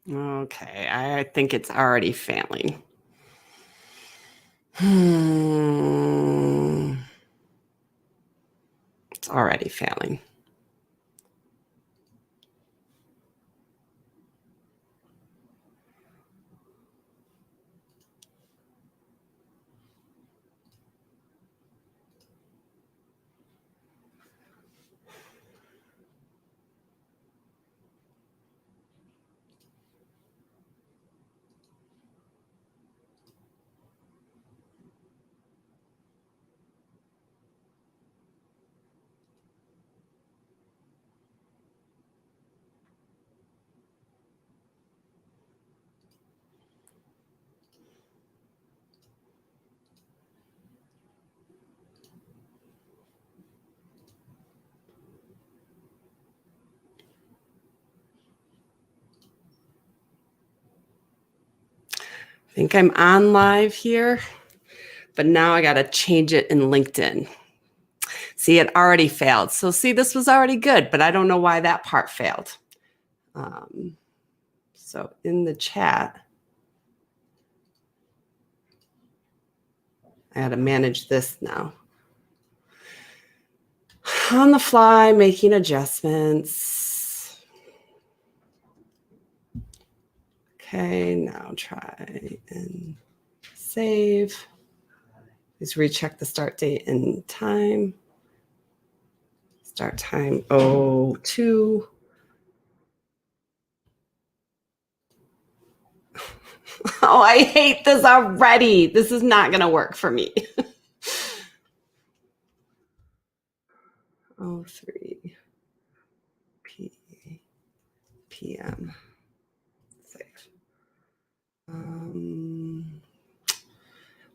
Okay, I think it's already failing. It's already failing. I think I'm on live here, but now I got to change it in LinkedIn. See, it already failed. So see, this was already good, but I don't know why that part failed. So in the chat, I got to manage this now. On the fly, making adjustments. Okay, now try and save. Please recheck the start date and time. Start time 02. Oh, I hate this already. This is not going to work for me. 03 p.m. Save.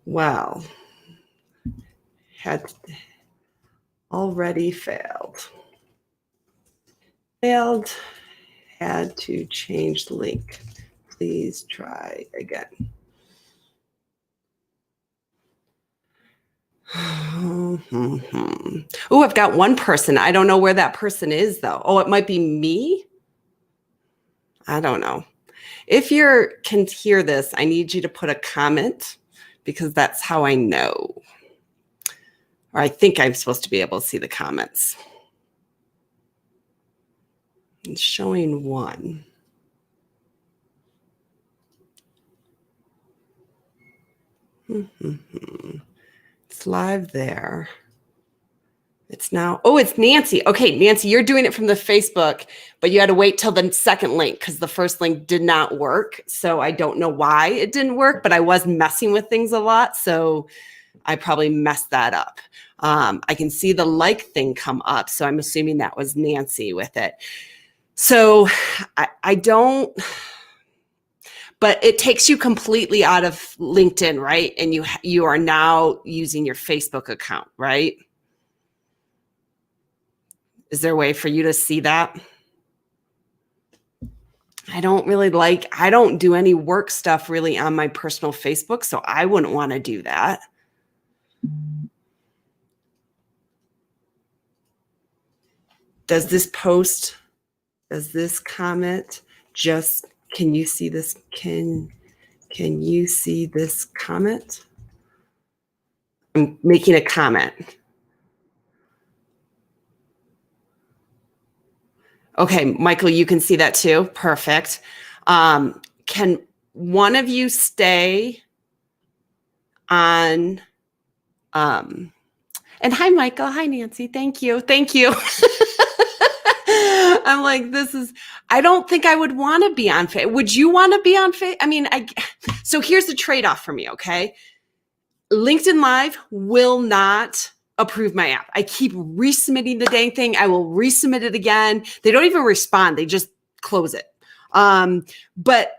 Well, had already failed. Failed. Had to change the link. Please try again. Oh, I've got one person. I don't know where that person is, though. Oh, it might be me. I don't know. If you can hear this, I need you to put a comment because that's how I know. Or I think I'm supposed to be able to see the comments. It's showing one. It's live there. It's now, oh, it's Nancy. Okay, Nancy, you're doing it from the Facebook, but you had to wait till the second link because the first link did not work. So I don't know why it didn't work, but I was messing with things a lot. So I probably messed that up. I can see the like thing come up. So I'm assuming that was Nancy with it. So I don't, but it takes you completely out of LinkedIn, right? And you are now using your Facebook account, right? Is there a way for you to see that? I don't do any work stuff really on my personal Facebook, so I wouldn't want to do that. Does this comment just, can you see this? Can you see this comment? I'm making a comment. Okay, Michael, you can see that too. Perfect. Can one of you stay on? And hi, Michael. Hi, Nancy. Thank you. Thank you. I'm like, I don't think I would want to be on Facebook. Would you want to be on Facebook? I mean, so here's the trade-off for me, okay? LinkedIn Live will not approve my app. I keep resubmitting the dang thing. I will resubmit it again. They don't even respond. They just close it. But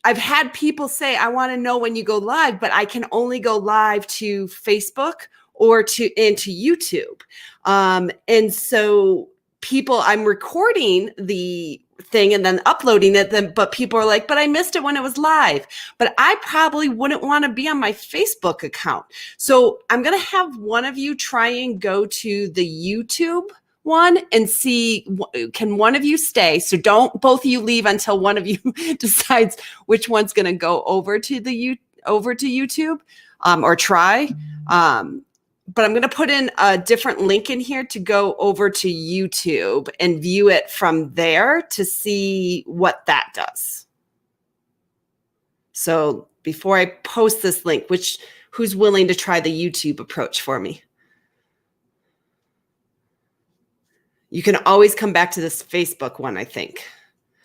I've had people say, I want to know when you go live, but I can only go live to Facebook or into YouTube. And so I'm recording the thing and then uploading it, but people are like, but I missed it when it was live. But I probably wouldn't want to be on my Facebook account. So I'm going to have one of you try and go to the YouTube one and see, can one of you stay? So don't both of you leave until one of you decides which one's going to go over to YouTube or try. But I'm going to put in a different link in here to go over to YouTube and view it from there to see what that does. So before I post this link, who's willing to try the YouTube approach for me? You can always come back to this Facebook one, I think.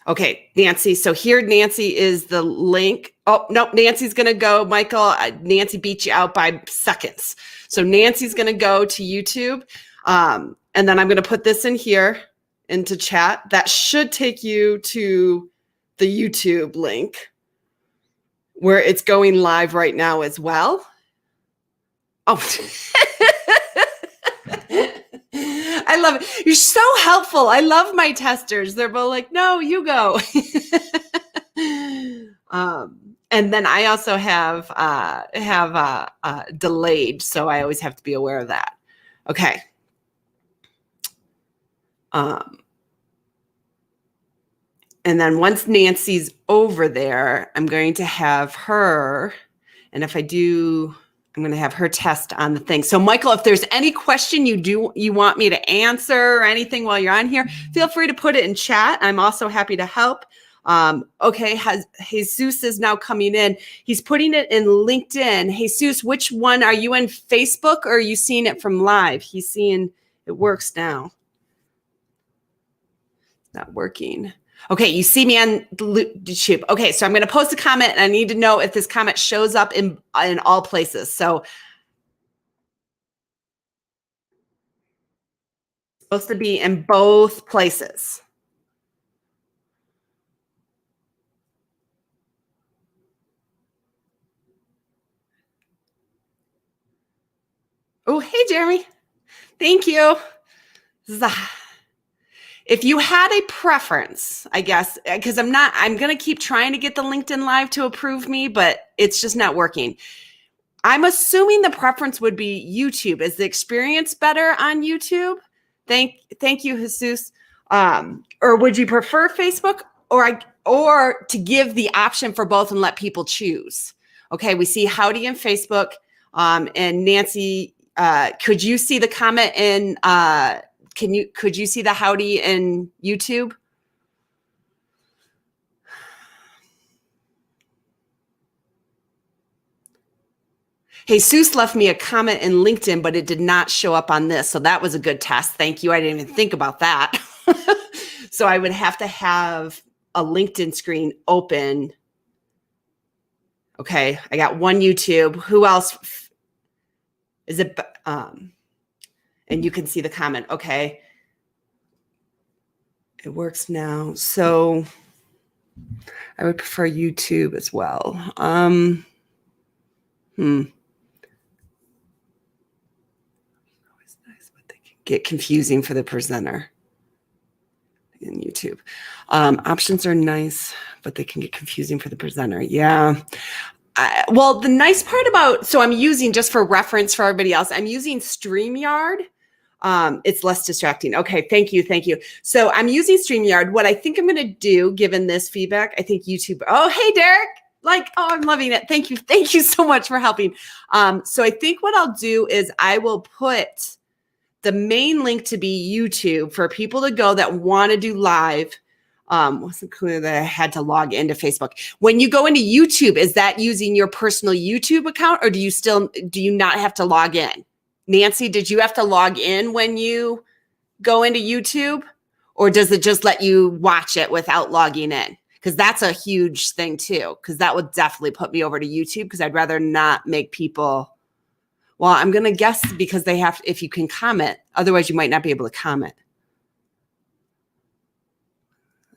Okay, Nancy. So here, Nancy is the link. Oh, nope, Nancy's going to go. Michael, Nancy beat you out by seconds. So Nancy's going to go to YouTube. And then I'm going to put this in here into chat. That should take you to the YouTube link where it's going live right now as well. Oh, I love it. You're so helpful. I love my testers. They're both like, no, you go. And then I also have delayed, so I always have to be aware of that. Okay. And then once Nancy's over there, I'm going to have her, and if I do, I'm going to have her test on the thing. So Michael, if there's any question you want me to answer or anything while you're on here, feel free to put it in chat. I'm also happy to help. Okay, Jesus is now coming in. He's putting it in LinkedIn. Jesus, which one? Are you in Facebook or are you seeing it from live? He's seeing it works now. It's not working. Okay, you see me on YouTube. Okay, so I'm going to post a comment, and I need to know if this comment shows up in all places. So it's supposed to be in both places. Oh, hey, Jeremy. Thank you. If you had a preference, I guess, because I'm going to keep trying to get the LinkedIn Live to approve me, but it's just not working. I'm assuming the preference would be YouTube. Is the experience better on YouTube? Thank you, Jesus. Or would you prefer Facebook or to give the option for both and let people choose? Okay, we see Howdy in Facebook. And Nancy, could you see the comment in could you see the Howdy in YouTube? Jesus left me a comment in LinkedIn, but it did not show up on this. So that was a good test. Thank you. I didn't even think about that. So I would have to have a LinkedIn screen open. Okay, I got one YouTube. Who else? Is it? And you can see the comment. Okay. It works now. So I would prefer YouTube as well. Always nice, but they can get confusing for the presenter in YouTube. Options are nice, but they can get confusing for the presenter. Yeah. Well, the nice part about, so I'm using, just for reference for everybody else, I'm using StreamYard. It's less distracting. Okay, thank you. So I'm using StreamYard. What I think I'm going to do, given this feedback, I think YouTube. Oh, hey, Derek. I'm loving it. Thank you. Thank you so much for helping. So I think what I'll do is I will put the main link to be YouTube for people to go that want to do live. Wasn't clear that I had to log into Facebook. When you go into YouTube, is that using your personal YouTube account, or do you not have to log in? Nancy, did you have to log in when you go into YouTube, or does it just let you watch it without logging in? Because that's a huge thing too, because that would definitely put me over to YouTube, because I'd rather not make people, well, I'm going to guess because they have, if you can comment, otherwise you might not be able to comment.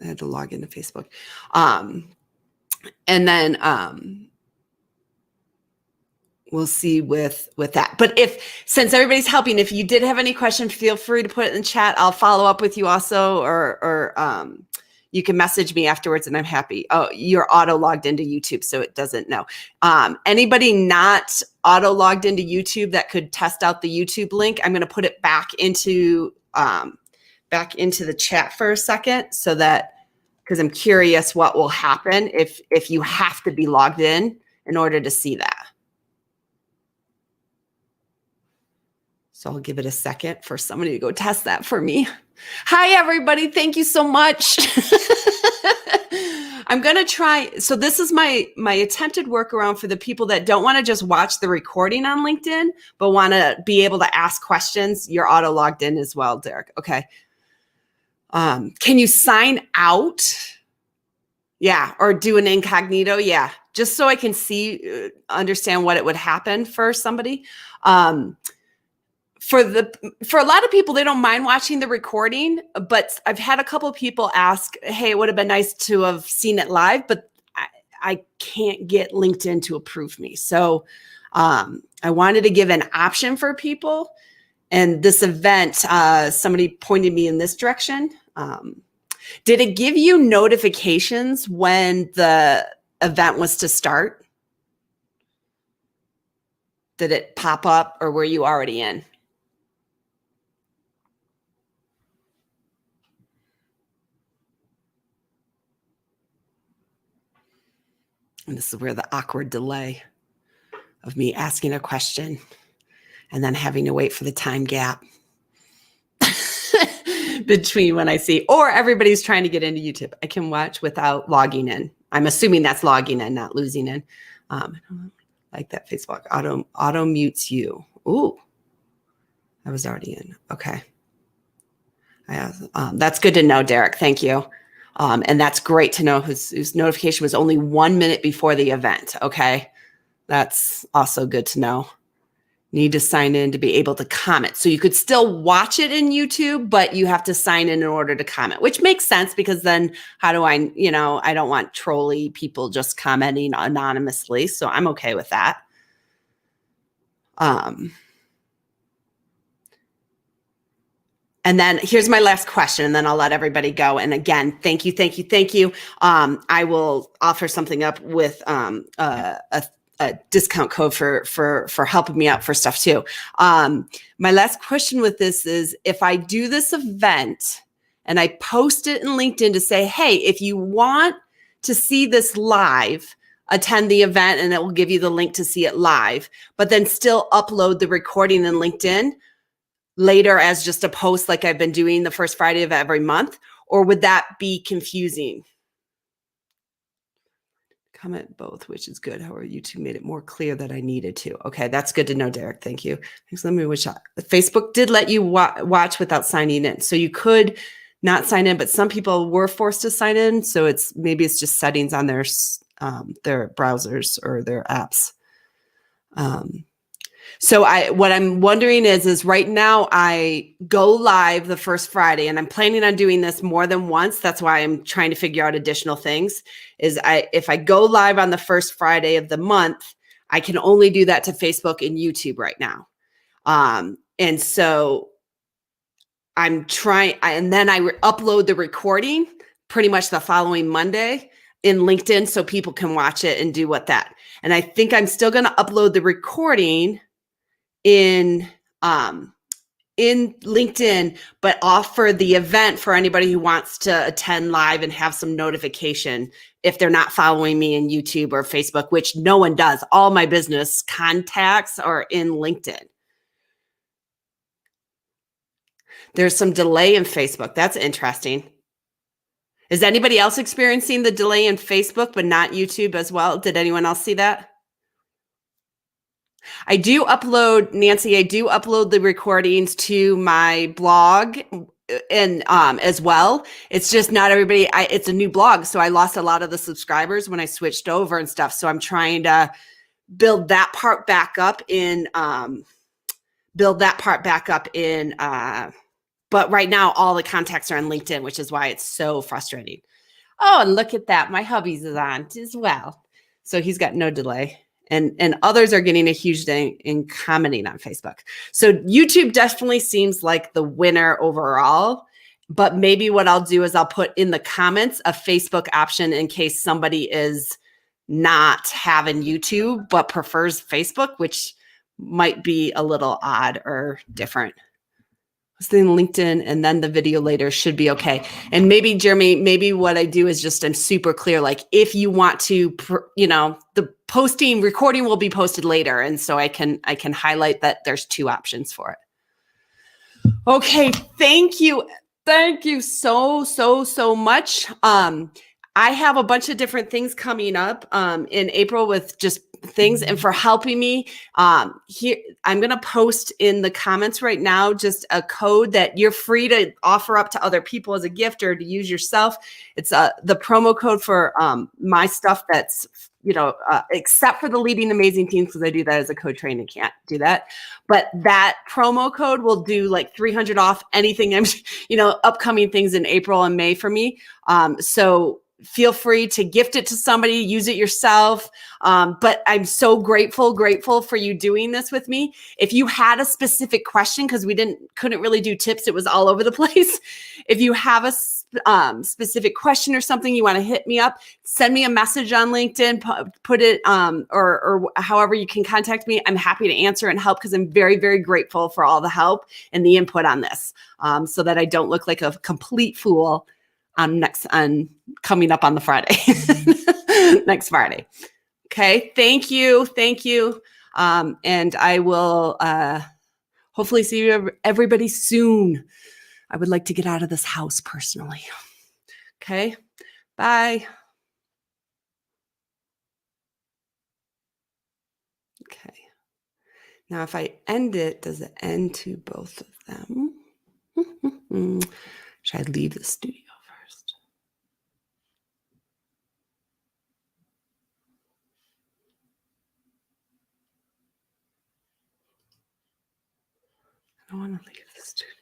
I had to log into Facebook. And then we'll see with that. But since everybody's helping, if you did have any questions, feel free to put it in chat. I'll follow up with you also, or you can message me afterwards and I'm happy. Oh, you're auto logged into YouTube, so it doesn't know. Anybody not auto logged into YouTube that could test out the YouTube link, I'm going to put it back into back into the chat for a second so that, because I'm curious what will happen if you have to be logged in order to see that. So I'll give it a second for somebody to go test that for me. Hi, everybody. Thank you so much. I'm going to try. So this is my attempted workaround for the people that don't want to just watch the recording on LinkedIn, but want to be able to ask questions. You're auto logged in as well, Derek. Okay. Can you sign out? Yeah. Or do an incognito? Yeah. Just so I can see, understand what it would happen for somebody. For a lot of people, they don't mind watching the recording, but I've had a couple of people ask, hey, it would have been nice to have seen it live, but I can't get LinkedIn to approve me. So I wanted to give an option for people. And this event, somebody pointed me in this direction. Did it give you notifications when the event was to start? Did it pop up, or were you already in? And this is where the awkward delay of me asking a question and then having to wait for the time gap between when I see, or everybody's trying to get into YouTube. I can watch without logging in. I'm assuming that's logging in, not losing in. I don't like that Facebook auto mutes you. Ooh, I was already in. Okay. That's good to know, Derek. Thank you. And that's great to know whose notification was only 1 minute before the event. Okay. That's also good to know. Need to sign in to be able to comment. So you could still watch it in YouTube, but you have to sign in order to comment, which makes sense because then how do I, I don't want trolly people just commenting anonymously. So I'm okay with that. And then here's my last question, and then I'll let everybody go. And again, thank you. I will offer something up with a discount code for helping me out for stuff too. My last question with this is, if I do this event and I post it in LinkedIn to say, hey, if you want to see this live, attend the event and it will give you the link to see it live, but then still upload the recording in LinkedIn later as just a post like I've been doing the first Friday of every month, or would that be confusing? Comment both, which is good. However, YouTube made it more clear that I needed to. Okay, that's good to know, Derek. Thank you. Thanks. Let me wish Facebook did let you watch without signing in. So you could not sign in, but some people were forced to sign in. So maybe it's just settings on their browsers or their apps. So what I'm wondering is right now I go live the first Friday, and I'm planning on doing this more than once. That's why I'm trying to figure out additional things. If I go live on the first Friday of the month, I can only do that to Facebook and YouTube right now. And so I'm trying, and then I upload the recording pretty much the following Monday in LinkedIn so people can watch it and do that. And I think I'm still going to upload the recording in LinkedIn, but offer the event for anybody who wants to attend live and have some notification if they're not following me in YouTube or Facebook, which no one does. All my business contacts are in LinkedIn. There's some delay in Facebook. That's interesting. Is anybody else experiencing the delay in Facebook, but not YouTube as well? Did anyone else see that? I do upload, Nancy, the recordings to my blog and as well. It's just not everybody, it's a new blog. So I lost a lot of the subscribers when I switched over and stuff. So I'm trying to build that part back up but right now all the contacts are on LinkedIn, which is why it's so frustrating. Oh, and look at that. My hubby's is on as well. So he's got no delay. And others are getting a huge thing in commenting on Facebook. So YouTube definitely seems like the winner overall. But maybe what I'll do is I'll put in the comments a Facebook option in case somebody is not having YouTube but prefers Facebook, which might be a little odd or different. Posting LinkedIn and then the video later should be okay. And maybe, Jeremy, maybe what I do is just I'm super clear. Like if you want to, the recording will be posted later. And so I can highlight that there's two options for it. Okay. Thank you. Thank you so much. I have a bunch of different things coming up in April with just things and for helping me here. I'm going to post in the comments right now just a code that you're free to offer up to other people as a gift or to use yourself. It's the promo code for my stuff that's, except for the Leading Amazing Teams, because I do that as a co-trainer, can't do that. But that promo code will do like 300 off anything I'm, upcoming things in April and May for me. So feel free to gift it to somebody, use it yourself. But I'm so grateful for you doing this with me. If you had a specific question, because we couldn't really do tips, it was all over the place. If you have a specific question or something you want to hit me up, send me a message on LinkedIn, put it or however you can contact me. I'm happy to answer and help because I'm very, very grateful for all the help and the input on this, so that I don't look like a complete fool on coming up on the Friday, next Friday. Okay. Thank you. And I will hopefully see everybody soon. I would like to get out of this house personally. Okay. Bye. Okay. Now, if I end it, does it end to both of them? Should I leave the studio first? I don't want to leave the studio.